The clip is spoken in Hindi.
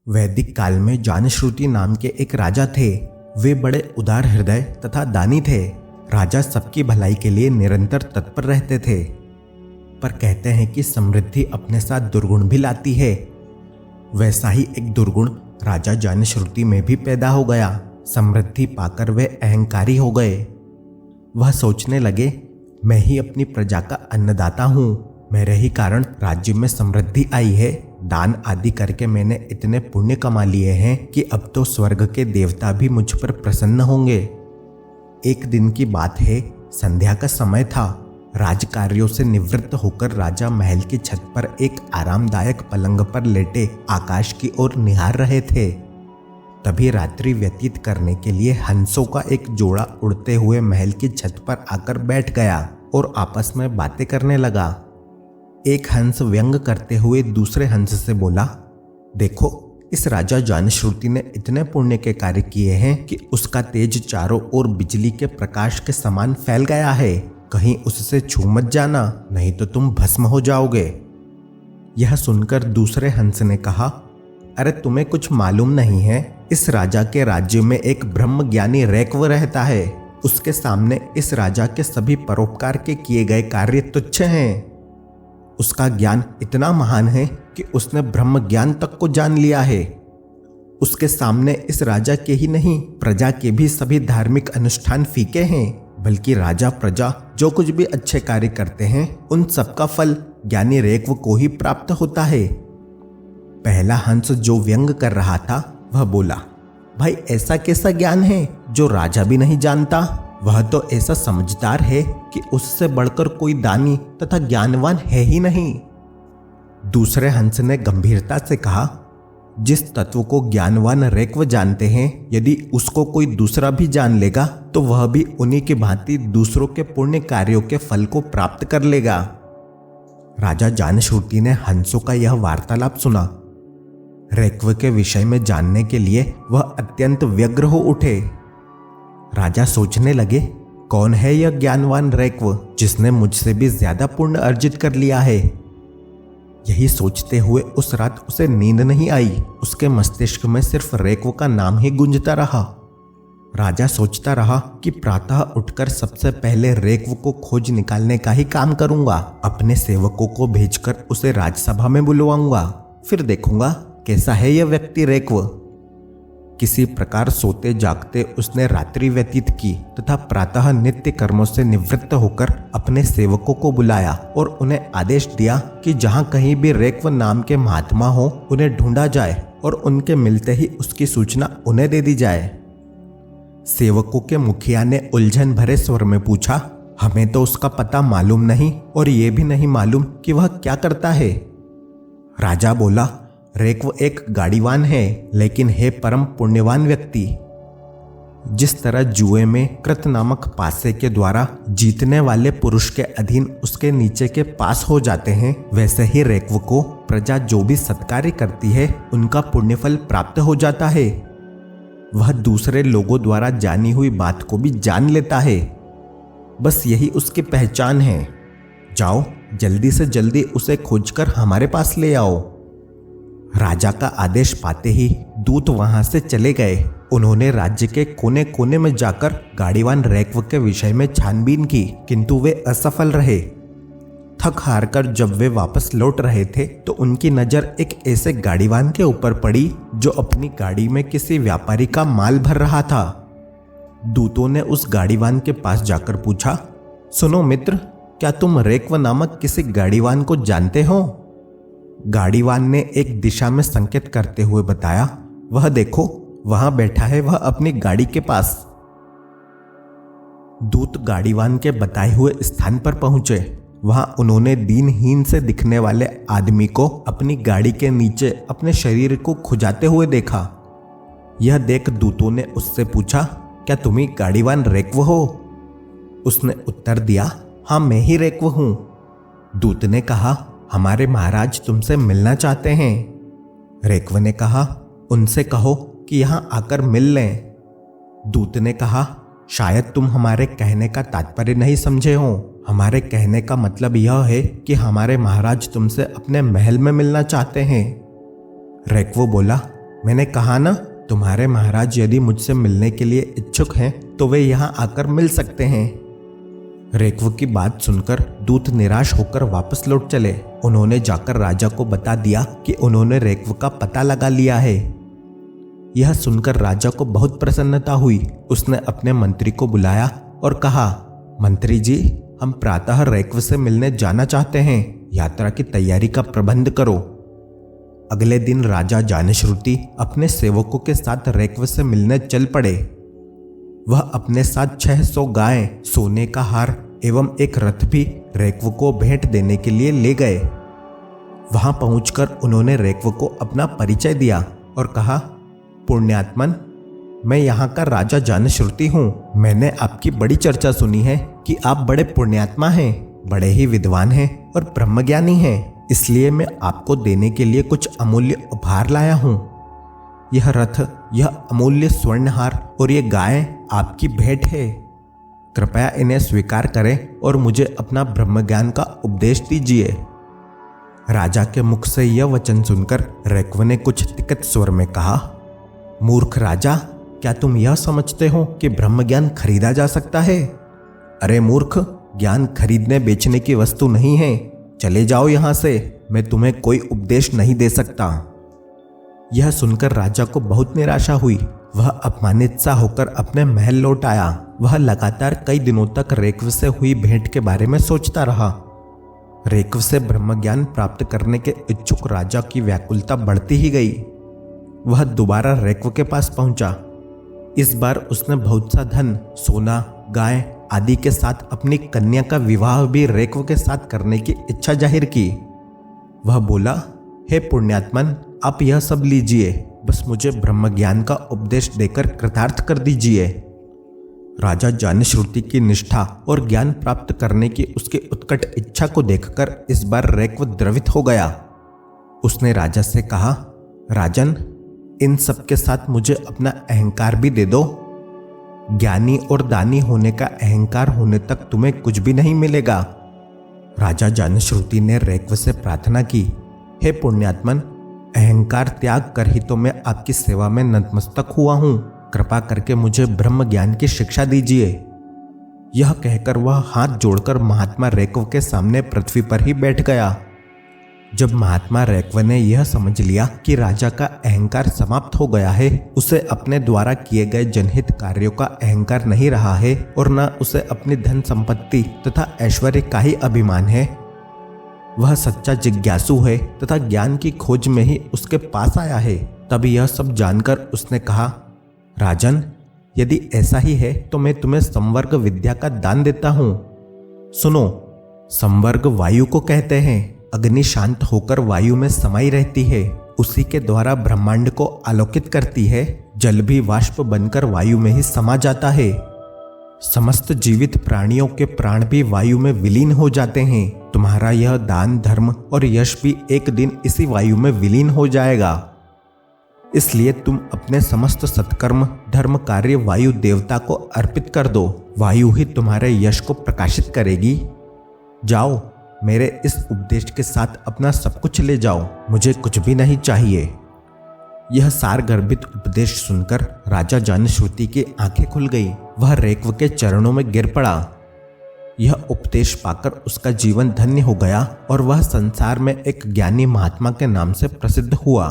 वैदिक काल में जानश्रुति नाम के एक राजा थे। वे बड़े उदार हृदय तथा दानी थे। राजा सबकी भलाई के लिए निरंतर तत्पर रहते थे, पर कहते हैं कि समृद्धि अपने साथ दुर्गुण भी लाती है। वैसा ही एक दुर्गुण राजा जानश्रुति में भी पैदा हो गया। समृद्धि पाकर वे अहंकारी हो गए। वह सोचने लगे, मैं ही अपनी प्रजा का अन्नदाता हूँ, मेरे ही कारण राज्य में समृद्धि आई है। दान आदि करके मैंने इतने पुण्य कमा लिए हैं कि अब तो स्वर्ग के देवता भी मुझ पर प्रसन्न होंगे। एक दिन की बात है, संध्या का समय था। राजकार्यों से निवृत्त होकर राजा महल की छत पर एक आरामदायक पलंग पर लेटे आकाश की ओर निहार रहे थे। तभी रात्रि व्यतीत करने के लिए हंसों का एक जोड़ा उड़ते हुए महल की छत पर आकर बैठ गया और आपस में बातें करने लगा। एक हंस व्यंग करते हुए दूसरे हंस से बोला, देखो, इस राजा जानश्रुति ने इतने पुण्य के कार्य किए हैं कि उसका तेज चारों ओर बिजली के प्रकाश के समान फैल गया है। कहीं उससे छू मत जाना, नहीं तो तुम भस्म हो जाओगे। यह सुनकर दूसरे हंस ने कहा, अरे तुम्हें कुछ मालूम नहीं है, इस राजा के राज्य में एक ब्रह्मज्ञानी रैक्व रहता है। उसके सामने इस राजा के सभी परोपकार के किए गए कार्य तुच्छ हैं। उसका ज्ञान इतना महान है कि उसने ब्रह्म ज्ञान तक को जान लिया है। उसके सामने इस राजा के ही नहीं, प्रजा के भी सभी धार्मिक अनुष्ठान फीके हैं, बल्कि राजा प्रजा जो कुछ भी अच्छे कार्य करते हैं उन सबका फल ज्ञानी रैक्व को ही प्राप्त होता है। पहला हंस जो व्यंग कर रहा था वह बोला, भाई ऐसा कैसा ज्ञान है जो राजा भी नहीं जानता? वह तो ऐसा समझदार है कि उससे बढ़कर कोई दानी तथा ज्ञानवान है ही नहीं। दूसरे हंस ने गंभीरता से कहा, जिस तत्व को ज्ञानवान रैक्व जानते हैं, यदि उसको कोई दूसरा भी जान लेगा तो वह भी उन्हीं की भांति दूसरों के पुण्य कार्यों के फल को प्राप्त कर लेगा। राजा जानश्रुति ने हंसों का यह वार्तालाप सुना। रैक्व के विषय में जानने के लिए वह अत्यंत व्यग्र हो उठे। राजा सोचने लगे, कौन है यह ज्ञानवान रैक्व जिसने मुझसे भी ज्यादा पुण्य अर्जित कर लिया है? यही सोचते हुए उस रात उसे नींद नहीं आई। उसके मस्तिष्क में सिर्फ रैक्व का नाम ही गूंजता रहा। राजा सोचता रहा कि प्रातः उठकर सबसे पहले रैक्व को खोज निकालने का ही काम करूंगा। अपने सेवकों को भेजकर उसे राजसभा में बुलवाऊंगा, फिर देखूंगा कैसा है यह व्यक्ति रैक्व। किसी प्रकार सोते जागते उसने रात्रि व्यतीत की तथा प्रातः नित्य कर्मों से निवृत्त होकर अपने सेवकों को बुलाया और उन्हें आदेश दिया कि जहां कहीं भी रैक्व नाम के महात्मा हो उन्हें ढूंढा जाए और उनके मिलते ही उसकी सूचना उन्हें दे दी जाए। सेवकों के मुखिया ने उलझन भरे स्वर में पूछा, हमें तो उसका पता मालूम नहीं और ये भी नहीं मालूम कि वह क्या करता है। राजा बोला, रैक्व एक गाड़ीवान है, लेकिन है परम पुण्यवान व्यक्ति। जिस तरह जुए में कृत नामक पासे के द्वारा जीतने वाले पुरुष के अधीन उसके नीचे के पास हो जाते हैं, वैसे ही रैक्व को प्रजा जो भी सत्कार्य करती है उनका पुण्यफल प्राप्त हो जाता है। वह दूसरे लोगों द्वारा जानी हुई बात को भी जान लेता है। बस यही उसकी पहचान है। जाओ, जल्दी से जल्दी उसे खोजकर हमारे पास ले आओ। राजा का आदेश पाते ही दूत वहां से चले गए। उन्होंने राज्य के कोने कोने में जाकर गाड़ीवान रैक्व के विषय में छानबीन की, किंतु वे असफल रहे। थक हार कर जब वे वापस लौट रहे थे तो उनकी नजर एक ऐसे गाड़ीवान के ऊपर पड़ी जो अपनी गाड़ी में किसी व्यापारी का माल भर रहा था। दूतों ने उस गाड़ीवान के पास जाकर पूछा, सुनो मित्र, क्या तुम रैक्व नामक किसी गाड़ीवान को जानते हो? गाड़ीवान ने एक दिशा में संकेत करते हुए बताया, वह देखो, वहां बैठा है वह अपनी गाड़ी के पास। दूत गाड़ीवान के बताए हुए स्थान पर पहुंचे। वहां उन्होंने दीनहीन से दिखने वाले आदमी को अपनी गाड़ी के नीचे अपने शरीर को खुजाते हुए देखा। यह देख दूतों ने उससे पूछा, क्या तुम ही गाड़ीवान रैक्व हो? उसने उत्तर दिया, हाँ, मैं ही रैक्व हूं। दूत ने कहा, हमारे महाराज तुमसे मिलना चाहते हैं। रैक्व ने कहा, उनसे कहो कि यहां आकर मिल लें। दूत ने कहा, शायद तुम हमारे कहने का तात्पर्य नहीं समझे हो। हमारे कहने का मतलब यह है कि हमारे महाराज तुमसे अपने महल में मिलना चाहते हैं। रैक्व बोला, मैंने कहा ना, तुम्हारे महाराज यदि मुझसे मिलने के लिए इच्छुक हैं तो वे यहाँ आकर मिल सकते हैं। रेक्व की बात सुनकर दूत निराश होकर वापस लौट चले। उन्होंने जाकर राजा को बता दिया कि उन्होंने रेक्व का पता लगा लिया है। यह सुनकर राजा को बहुत प्रसन्नता हुई। उसने अपने मंत्री को बुलाया और कहा, मंत्री जी, हम प्रातः रेक्व से मिलने जाना चाहते हैं। यात्रा की तैयारी का प्रबंध करो। अगले दिन राजा जानश्रुति अपने सेवकों के साथ रेक्व से मिलने चल पड़े। वह अपने साथ 600 गायें, सोने का हार एवं एक रथ भी रेक्व को भेंट देने के लिए ले गए। वहां पहुंचकर उन्होंने रेक्व को अपना परिचय दिया और कहा, पुण्यात्मन, मैं यहाँ का राजा जानश्रुति हूँ। मैंने आपकी बड़ी चर्चा सुनी है कि आप बड़े पुण्यात्मा हैं, बड़े ही विद्वान हैं और ब्रह्मज्ञानी हैं। इसलिए मैं आपको देने के लिए कुछ अमूल्य उपहार लाया हूँ। यह रथ, यह अमूल्य स्वर्णहार और ये गायें आपकी भेंट है। कृपया इन्हें स्वीकार करें और मुझे अपना ब्रह्मज्ञान का उपदेश दीजिए। राजा के मुख से यह वचन सुनकर रेक्व ने कुछ तिखत स्वर में कहा, मूर्ख राजा, क्या तुम यह समझते हो कि ब्रह्मज्ञान खरीदा जा सकता है? अरे मूर्ख, ज्ञान खरीदने बेचने की वस्तु नहीं है। चले जाओ यहाँ से, मैं तुम्हें कोई उपदेश नहीं दे सकता। यह सुनकर राजा को बहुत निराशा हुई। वह अपमानित सा होकर अपने महल लौट आया। वह लगातार कई दिनों तक रेक्व से हुई भेंट के बारे में सोचता रहा। रेक्व से ब्रह्मज्ञान प्राप्त करने के इच्छुक राजा की व्याकुलता बढ़ती ही गई। वह दोबारा रेक्व के पास पहुंचा। इस बार उसने बहुत सा धन, सोना, गाय आदि के साथ अपनी कन्या का विवाह भी रेक्व के साथ करने की इच्छा जाहिर की। वह बोला, हे पुण्यात्मन, आप यह सब लीजिए, बस मुझे ब्रह्मज्ञान का उपदेश देकर कृतार्थ कर दीजिए। राजा जानश्रुति की निष्ठा और ज्ञान प्राप्त करने की उसकी उत्कट इच्छा को देखकर इस बार रेक्व द्रवित हो गया। उसने राजा से कहा, राजन, इन सब के साथ मुझे अपना अहंकार भी दे दो। ज्ञानी और दानी होने का अहंकार होने तक तुम्हें कुछ भी नहीं मिलेगा। राजा जानश्रुति ने रेक्व से प्रार्थना की, हे पुण्यात्मन, अहंकार त्याग कर ही तो मैं आपकी सेवा में नतमस्तक हुआ हूँ। कृपा करके मुझे ब्रह्म ज्ञान की शिक्षा दीजिए। यह कहकर वह हाथ जोड़कर महात्मा रेक्व के सामने पृथ्वी पर ही बैठ गया। जब महात्मा रेक्व ने यह समझ लिया कि राजा का अहंकार समाप्त हो गया है, उसे अपने द्वारा किए गए जनहित कार्यों का अहंकार नहीं रहा है और न उसे अपनी धन संपत्ति तथा ऐश्वर्य का ही अभिमान है, वह सच्चा जिज्ञासु है तथा ज्ञान की खोज में ही उसके पास आया है। तब यह सब जानकर उसने कहा, राजन, यदि ऐसा ही है तो मैं तुम्हें संवर्ग विद्या का दान देता हूँ। सुनो, संवर्ग वायु को कहते हैं। अग्नि शांत होकर वायु में समाई रहती है, उसी के द्वारा ब्रह्मांड को आलोकित करती है। जल भी वाष्प बनकर वायु में ही समा जाता है। समस्त जीवित प्राणियों के प्राण भी वायु में विलीन हो जाते हैं। तुम्हारा यह दान, धर्म और यश भी एक दिन इसी वायु में विलीन हो जाएगा। इसलिए तुम अपने समस्त सत्कर्म, धर्म कार्य वायु देवता को अर्पित कर दो। वायु ही तुम्हारे यश को प्रकाशित करेगी। जाओ, मेरे इस उपदेश के साथ अपना सब कुछ ले जाओ, मुझे कुछ भी नहीं चाहिए। यह सार गर्भित उपदेश सुनकर राजा जानश्रुति की आंखें खुल गई। वह रेक्व के चरणों में गिर पड़ा। यह उपदेश पाकर उसका जीवन धन्य हो गया और वह संसार में एक ज्ञानी महात्मा के नाम से प्रसिद्ध हुआ।